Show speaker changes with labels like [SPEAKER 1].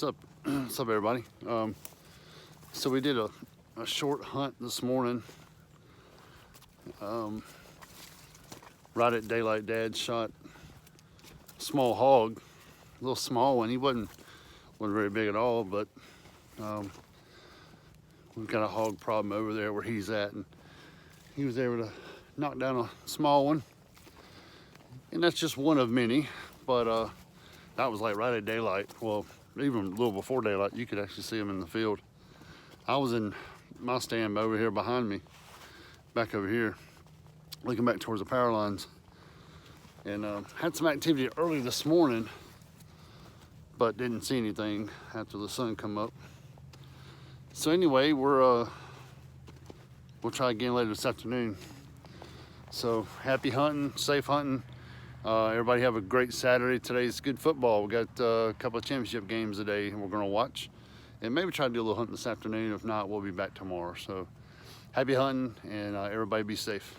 [SPEAKER 1] What's up? What's up, everybody? So we did a short hunt this morning. Right at daylight, Dad shot a small hog, a little small one. He wasn't very big at all, but we've got a hog problem over there where he's at, and he was able to knock down a small one. And that's just one of many, but that was like right at daylight. Well, even a little before daylight, you could actually see him in the field. I was in my stand over here behind me, back over here, looking back towards the power lines, and had some activity early this morning, but didn't see anything after the sun come up. So anyway, we'll try again later this afternoon. So happy hunting, safe hunting. Everybody have a great Saturday. Today's good football. We got a couple of championship games today we're going to watch, and maybe try to do a little hunting this afternoon. If not, we'll be back tomorrow. So happy hunting, and everybody be safe.